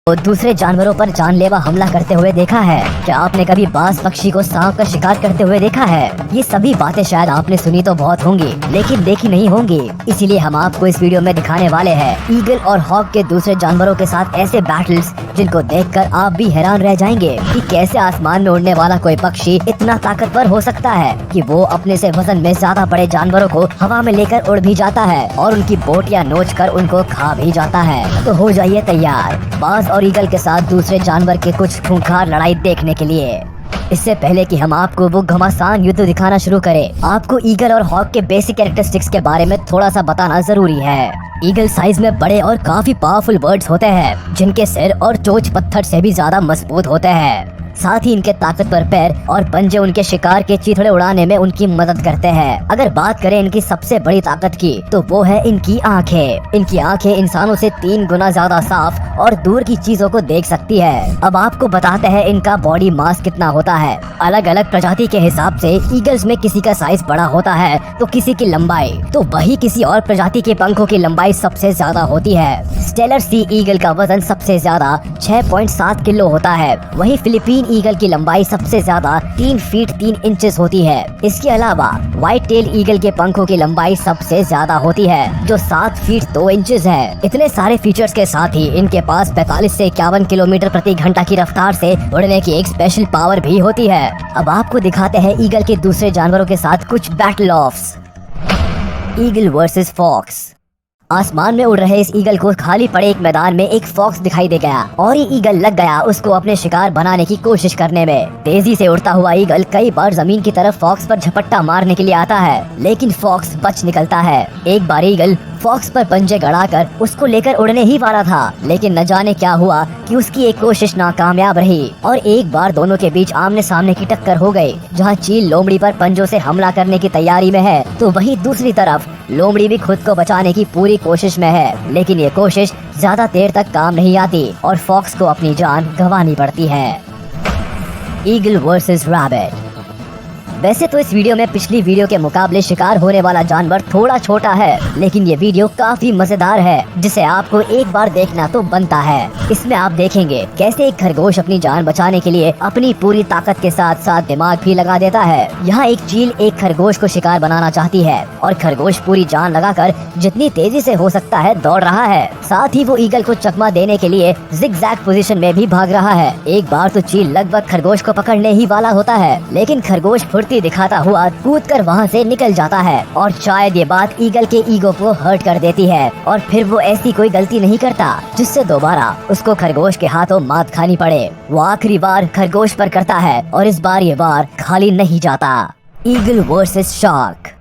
तो दूसरे जानवरों पर जानलेवा हमला करते हुए देखा है? क्या आपने कभी बाज पक्षी को सांप का शिकार करते हुए देखा है? ये सभी बातें शायद आपने सुनी तो बहुत होंगी, लेकिन देखी नहीं होंगी। इसीलिए हम आपको इस वीडियो में दिखाने वाले हैं ईगल और हॉक के दूसरे जानवरों के साथ ऐसे बैटल्स जिनको देखकर आप भी हैरान रह जाएंगे कि कैसे आसमान में उड़ने वाला कोई पक्षी इतना ताकतवर हो सकता है कि वो अपने से वजन में ज्यादा बड़े जानवरों को हवा में लेकर उड़ भी जाता है और उनकी बोटियां नोचकर उनको खा भी जाता है। तो हो जाइए तैयार बाज और ईगल के साथ दूसरे जानवर के कुछ खूंखार लड़ाई देखने के लिए। इससे पहले कि हम आपको वो घमासान युद्ध दिखाना शुरू करें, आपको ईगल और हॉक के बेसिक कैरेक्टरिस्टिक्स के बारे में थोड़ा सा बताना जरूरी है। ईगल साइज में बड़े और काफी पावरफुल बर्ड्स होते हैं जिनके सिर और चोंच पत्थर से भी ज्यादा मजबूत होते हैं। साथ ही इनके ताकतवर पैर और पंजे उनके शिकार के चीथड़े उड़ाने में उनकी मदद करते हैं। अगर बात करें इनकी सबसे बड़ी ताकत की तो वो है इनकी आंखें। इनकी आंखें इंसानों से 3 गुना ज्यादा साफ और दूर की चीजों को देख सकती है। अब आपको बताते हैं इनका बॉडी मास कितना होता है। अलग अलग प्रजाति के हिसाब से ईगल्स में किसी का साइज बड़ा होता है तो किसी की लंबाई, तो वही किसी और प्रजाति के पंखों की लंबाई सबसे ज्यादा होती है। स्टेलर सी ईगल का वजन सबसे ज्यादा 6.7 किलो होता है। वही फिलीपीन ईगल की लंबाई सबसे ज्यादा 3 फीट 3 इंचेस होती है। इसके अलावा व्हाइट टेल ईगल के पंखों की लंबाई सबसे ज्यादा होती है जो 7 फीट 2 इंचेस है। इतने सारे फीचर्स के साथ ही इनके पास 45 से 51 किलोमीटर प्रति घंटा की रफ्तार से उड़ने की एक स्पेशल पावर भी होती है। अब आपको दिखाते हैं ईगल के दूसरे जानवरों के साथ कुछ battle offs. Eagle versus fox. आसमान में उड़ रहे इस ईगल को खाली पड़े एक मैदान में एक फॉक्स दिखाई दे गया और ये ईगल लग गया उसको अपने शिकार बनाने की कोशिश करने में। तेजी से उड़ता हुआ ईगल कई बार जमीन की तरफ फॉक्स पर झपट्टा मारने के लिए आता है, लेकिन फॉक्स बच निकलता है। एक बार ईगल फॉक्स पर पंजे गड़ाकर उसको लेकर उड़ने ही वाला था, लेकिन न जाने क्या हुआ कि उसकी एक कोशिश नाकामयाब रही और एक बार दोनों के बीच आमने सामने की टक्कर हो गई। जहाँ चील लोमड़ी पर पंजों से हमला करने की तैयारी में है तो वहीं दूसरी तरफ लोमड़ी भी खुद को बचाने की पूरी कोशिश में है, लेकिन ये कोशिश ज्यादा देर तक काम नहीं आती और फॉक्स को अपनी जान गंवानी पड़ती है। Eagle versus rabbit. वैसे तो इस वीडियो में पिछली वीडियो के मुकाबले शिकार होने वाला जानवर थोड़ा छोटा है, लेकिन ये वीडियो काफी मजेदार है जिसे आपको एक बार देखना तो बनता है। इसमें आप देखेंगे कैसे एक खरगोश अपनी जान बचाने के लिए अपनी पूरी ताकत के साथ साथ दिमाग भी लगा देता है। यहाँ एक चील एक खरगोश को शिकार बनाना चाहती है और खरगोश पूरी जान लगाकर जितनी तेजी से हो सकता है दौड़ रहा है। साथ ही वो ईगल को चकमा देने के लिए जिगजैग पोजीशन में भी भाग रहा है। एक बार तो चील लगभग खरगोश को पकड़ने ही वाला होता है, लेकिन खरगोश दिखाता हुआ कूदकर वहाँ से निकल जाता है और शायद ये बात ईगल के ईगो को हर्ट कर देती है और फिर वो ऐसी कोई गलती नहीं करता जिससे दोबारा उसको खरगोश के हाथों मात खानी पड़े। वो आखिरी बार खरगोश पर करता है और इस बार ये बार खाली नहीं जाता। Eagle versus shark.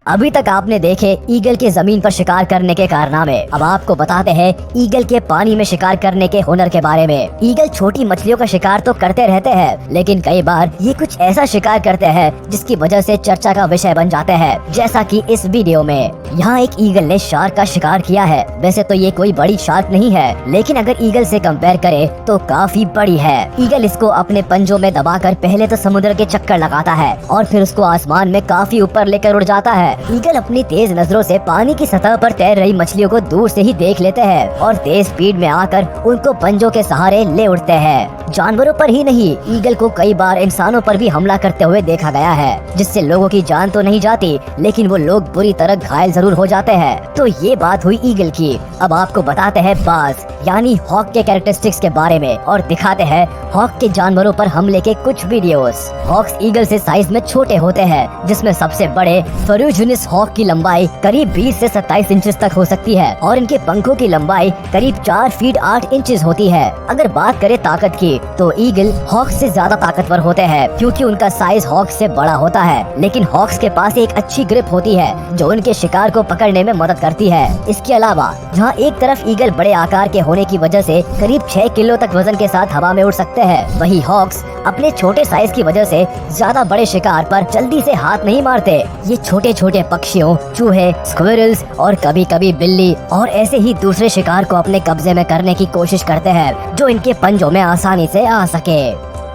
अभी तक आपने देखे ईगल के जमीन पर शिकार करने के कारनामे। अब आपको बताते हैं ईगल के पानी में शिकार करने के हुनर के बारे में। ईगल छोटी मछलियों का शिकार तो करते रहते हैं, लेकिन कई बार ये कुछ ऐसा शिकार करते हैं जिसकी वजह से चर्चा का विषय बन जाते हैं, जैसा कि इस वीडियो में। यहाँ एक ईगल ने शार्क का शिकार किया है। वैसे तो ये कोई बड़ी शार्क नहीं है, लेकिन अगर ईगल से कंपेयर करे तो काफी बड़ी है। ईगल इसको अपने पंजों में दबाकर पहले तो समुद्र के चक्कर लगाता है और फिर उसको आसमान में काफी ऊपर लेकर उड़ जाता है। ईगल अपनी तेज नजरों से पानी की सतह पर तैर रही मछलियों को दूर से ही देख लेते हैं और तेज स्पीड में आकर उनको पंजों के सहारे ले उड़ते हैं। जानवरों पर ही नहीं, ईगल को कई बार इंसानों पर भी हमला करते हुए देखा गया है, जिससे लोगों की जान तो नहीं जाती, लेकिन वो लोग बुरी तरह घायल जरूर हो जाते हैं। तो ये बात हुई ईगल की। अब आपको बताते हैं बाज यानी हॉक के कैरेक्टरिस्टिक्स के बारे में और दिखाते हैं हॉक के जानवरों पर हमले के कुछ वीडियोस। हॉक्स ईगल से साइज में छोटे होते हैं, जिसमें सबसे बड़े फरूजुनिस हॉक की लंबाई करीब 20 से 27 इंचेस तक हो सकती है और इनके पंखों की लंबाई करीब 4 फीट 8 इंचेस होती है। अगर बात करें ताकत की तो ईगल हॉक्स से ज्यादा ताकतवर होते हैं क्योंकि उनका साइज हॉक्स से बड़ा होता है, लेकिन हॉक्स के पास एक अच्छी ग्रिप होती है जो उनके शिकार को पकड़ने में मदद करती है। इसके अलावा जहाँ एक तरफ ईगल बड़े आकार के होने की वजह से करीब 6 किलो तक वजन के साथ हवा में उड़ सकते हैं, वही हॉक्स अपने छोटे साइज की वजह से ज्यादा बड़े शिकार पर जल्दी से हाथ नहीं मारते। ये छोटे छोटे पक्षियों, चूहे, स्क्विरल्स और कभी कभी बिल्ली और ऐसे ही दूसरे शिकार को अपने कब्जे में करने की कोशिश करते हैं जो इनके पंजों में आसानी से आ सके।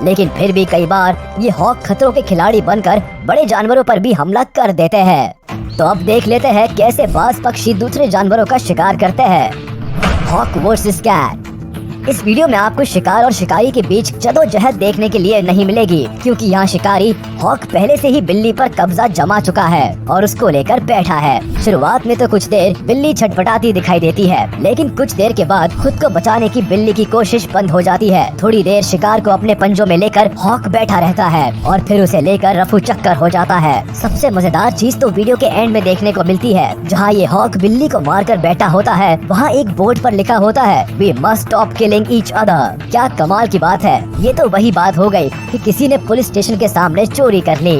लेकिन फिर भी कई बार ये हॉक खतरों के खिलाड़ी बनकर बड़े जानवरों पर भी हमला कर देते हैं। तो अब देख लेते हैं कैसे बाज पक्षी दूसरे जानवरों का शिकार करते हैं। Hawk versus cat. इस वीडियो में आपको शिकार और शिकारी के बीच जदोजहद देखने के लिए नहीं मिलेगी, क्योंकि यहाँ शिकारी हॉक पहले से ही बिल्ली पर कब्जा जमा चुका है और उसको लेकर बैठा है। शुरुआत में तो कुछ देर बिल्ली छटपटाती दिखाई देती है, लेकिन कुछ देर के बाद खुद को बचाने की बिल्ली की कोशिश बंद हो जाती है। थोड़ी देर शिकार को अपने पंजों में लेकर हॉक बैठा रहता है और फिर उसे लेकर रफू चक्कर हो जाता है। सबसे मजेदार चीज तो वीडियो के एंड में देखने को मिलती है, जहाँ ये हॉक बिल्ली को मारकर बैठा होता है, वहाँ एक बोर्ड पर लिखा होता है We must stop killing each other। क्या कमाल की बात है। ये तो वही बात हो गई कि किसी ने पुलिस स्टेशन के सामने चोरी कर ली।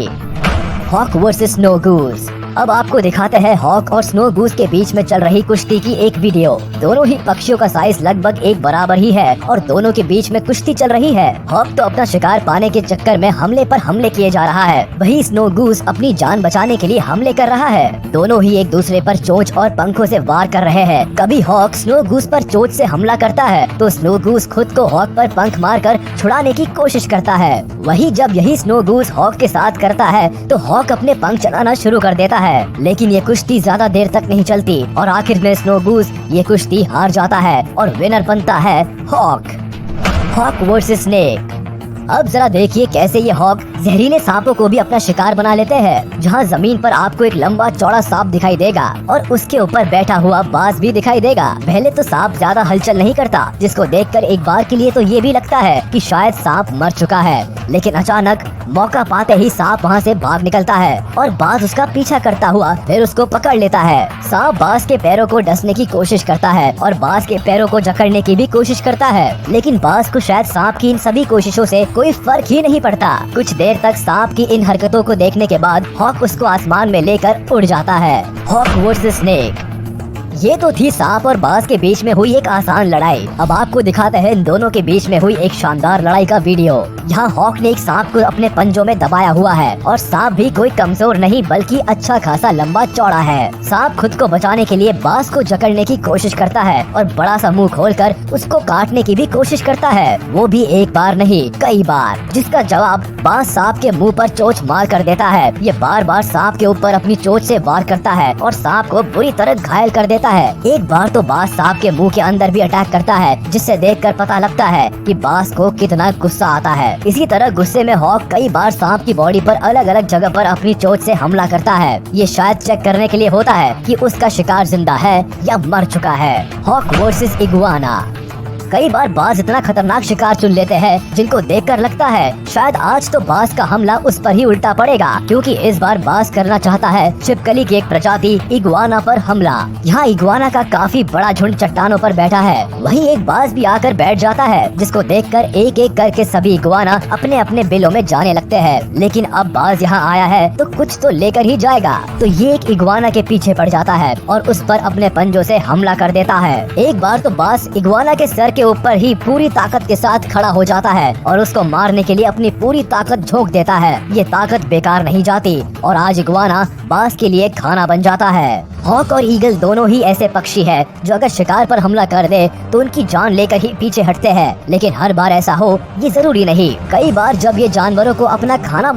हॉक वर्सेस स्नो गूज। अब आपको दिखाते हैं हॉक और स्नो गूज के बीच में चल रही कुश्ती की एक वीडियो। दोनों ही पक्षियों का साइज लगभग एक बराबर ही है और दोनों के बीच में कुश्ती चल रही है। हॉक तो अपना शिकार पाने के चक्कर में हमले पर हमले किए जा रहा है, वही स्नो गूज अपनी जान बचाने के लिए हमले कर रहा है। दोनों ही एक दूसरे पर चोंच और पंखों से वार कर रहे हैं। कभी हॉक स्नो गूज पर चोंच से हमला करता है तो स्नो गूज खुद को हॉक पर पंख मारकर छुड़ाने की कोशिश करता है। वही जब यही स्नो गूज हॉक के साथ करता है तो हॉक अपने पंख चलाना शुरू कर देता है, लेकिन ये कुश्ती ज्यादा देर तक नहीं चलती और आखिर में स्नो गूज ये कुश्ती हार जाता है और विनर बनता है हॉक। Hoc versus snake. अब जरा देखिए कैसे ये हॉक जहरीले सांपों को भी अपना शिकार बना लेते हैं। जहाँ जमीन पर आपको एक लंबा चौड़ा सांप दिखाई देगा और उसके ऊपर बैठा हुआ बाज भी दिखाई देगा। पहले तो सांप ज्यादा हलचल नहीं करता, जिसको देखकर एक बार के लिए तो ये भी लगता है कि शायद सांप मर चुका है, लेकिन अचानक मौका पाते ही सांप वहाँ से भाग निकलता है और बाज उसका पीछा करता हुआ फिर उसको पकड़ लेता है। सांप बाज के पैरों को डसने की कोशिश करता है और बाज के पैरों को जकड़ने की भी कोशिश करता है, लेकिन बाज को शायद सांप की इन सभी कोशिशों से कोई फर्क ही नहीं पड़ता। कुछ देर तक सांप की इन हरकतों को देखने के बाद हॉक उसको आसमान में लेकर उड़ जाता है। Hawk versus snake. ये तो थी सांप और बाज के बीच में हुई एक आसान लड़ाई। अब आपको दिखाते हैं इन दोनों के बीच में हुई एक शानदार लड़ाई का वीडियो। यहाँ हॉक ने एक सांप को अपने पंजों में दबाया हुआ है और सांप भी कोई कमजोर नहीं बल्कि अच्छा खासा लंबा चौड़ा है। सांप खुद को बचाने के लिए बाज को जकड़ने की कोशिश करता है और बड़ा सा मुंह खोलकर उसको काटने की भी कोशिश करता है, वो भी एक बार नहीं कई बार, जिसका जवाब बाज सांप के मुंह पर चोंच मार कर देता है। ये बार बार सांप के ऊपर अपनी चोंच से वार करता है और सांप को बुरी तरह घायल कर देता है। एक बार तो बाज सांप के मुंह के अंदर भी अटैक करता है, जिससे देखकर पता लगता है कि बाज को कितना गुस्सा आता है। इसी तरह गुस्से में हॉक कई बार सांप की बॉडी पर अलग अलग जगह पर अपनी चोंच से हमला करता है। ये शायद चेक करने के लिए होता है कि उसका शिकार जिंदा है या मर चुका है। Hawk versus iguana. कई बार बाज इतना खतरनाक शिकार चुन लेते हैं जिनको देखकर लगता है शायद आज तो बाज का हमला उस पर ही उल्टा पड़ेगा, क्योंकि इस बार बाज करना चाहता है छिपकली की एक प्रजाति इगुआना पर हमला। यहाँ इगुआना का काफी बड़ा झुंड चट्टानों पर बैठा है, वहीं एक बाज भी आकर बैठ जाता है, जिसको देखकर एक एक करके सभी इगुआना अपने अपने बिलों में जाने लगते हैं। लेकिन अब बाज यहाँ आया है तो कुछ तो लेकर ही जाएगा, तो ये एक इगुआना के पीछे पड़ जाता है और उस पर अपने पंजों से हमला कर देता है। एक बार तो बाज इगुआना के सर के ऊपर ही पूरी ताकत के साथ खड़ा हो जाता है और उसको मारने के लिए अपनी पूरी ताकत झोंक देता है। ये ताकत बेकार नहीं जाती और आज इगुआना बाज के लिए खाना बन जाता है। हॉक और ईगल दोनों ही ऐसे पक्षी हैं जो अगर शिकार पर हमला कर दे तो उनकी जान लेकर ही पीछे हटते हैं, लेकिन हर बार ऐसा हो ये जरूरी नहीं। कई बार जब ये जानवरों को अपना खाना